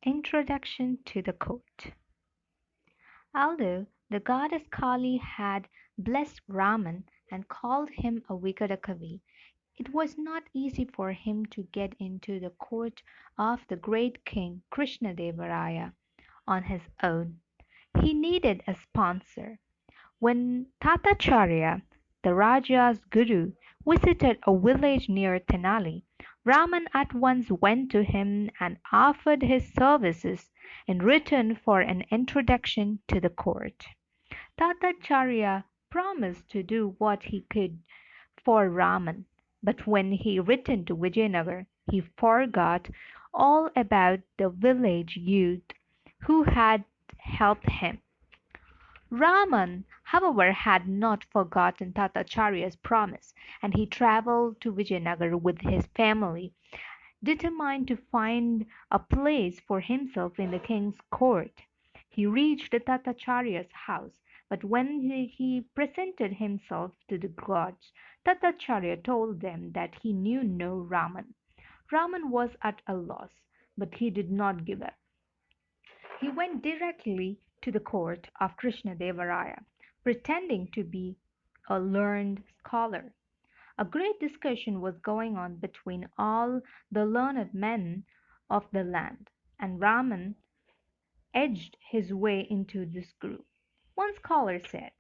Introduction to the court. Although the goddess Kali had blessed Raman and called him a Vikadakavi, it was not easy for him to get into the court of the great king Krishna Deva Raya on his own. He needed a sponsor. When Tatacharya, the Raja's guru, visited a village near Tenali, Raman at once went to him and offered his services in return for an introduction to the court. Tatacharya promised to do what he could for Raman, but when he returned to Vijayanagar, he forgot all about the village youth who had helped him. Raman, however, had not forgotten Tatacharya's promise, and he travelled to Vijayanagar with his family, determined to find a place for himself in the king's court. He reached Tatacharya's house, but when he presented himself to the gods, Tatacharya told them that he knew no Raman. Raman was at a loss, but he did not give up. He went directly to the court of Krishna Deva Raya, pretending to be a learned scholar. A great discussion was going on between all the learned men of the land, and Raman edged his way into this group. One scholar said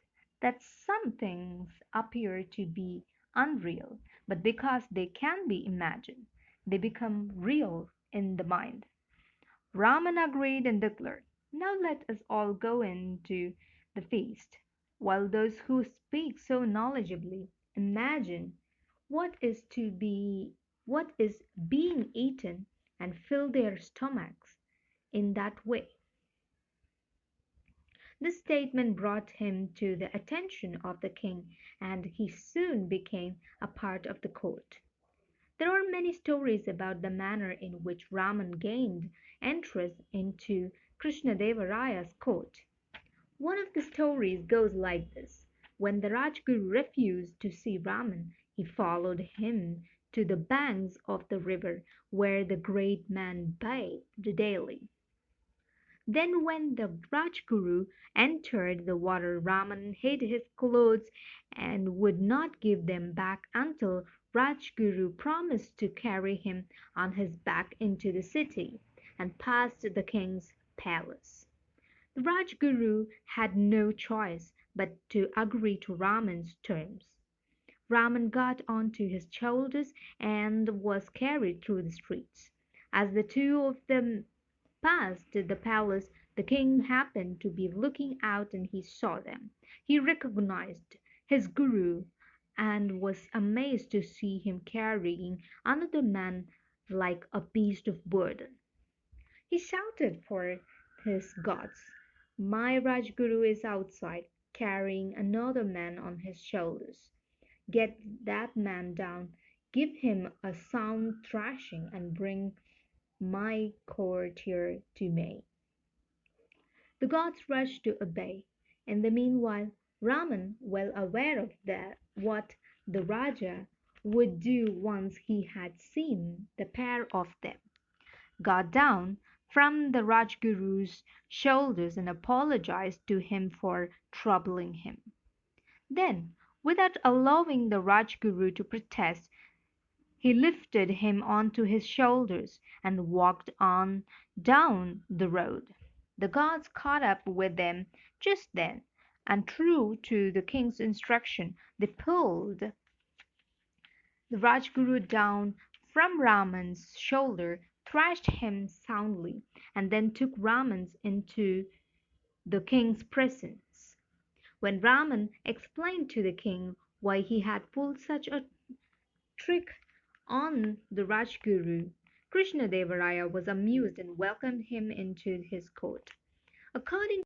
that some things appear to be unreal, but because they can be imagined, they become real in the mind. Raman agreed and declared, "Now let us all go into the feast, while those who speak so knowledgeably imagine what is to be what is being eaten and fill their stomachs in that way." This statement brought him to the attention of the king, and he soon became a part of the court. There are many stories about the manner in which Raman gained entrance into Krishnadevaraya's court. One of the stories goes like this. When the Rajguru refused to see Raman, he followed him to the banks of the river where the great man bathed daily. Then when the Rajguru entered the water, Raman hid his clothes and would not give them back until Rajguru promised to carry him on his back into the city and past the king's palace. The Rajguru had no choice but to agree to Raman's terms. Raman got onto his shoulders and was carried through the streets. As the two of them passed the palace, the king happened to be looking out and he saw them. He recognized his guru and was amazed to see him carrying another man like a beast of burden. He shouted for his gods, "My Rajguru is outside, carrying another man on his shoulders. Get that man down, give him a sound thrashing, and bring my courtier to me." The gods rushed to obey. In the meanwhile, Raman, well aware of what the Raja would do once he had seen the pair of them, got down from the Rajguru's shoulders and apologized to him for troubling him. Then, without allowing the Rajguru to protest, he lifted him onto his shoulders and walked on down the road. The gods caught up with them just then, and true to the king's instruction, they pulled the Rajguru down from Raman's shoulder, thrashed him soundly, and then took Raman into the king's presence. When Raman explained to the king why he had pulled such a trick on the Rajguru, Krishna Deva Raya was amused and welcomed him into his court. According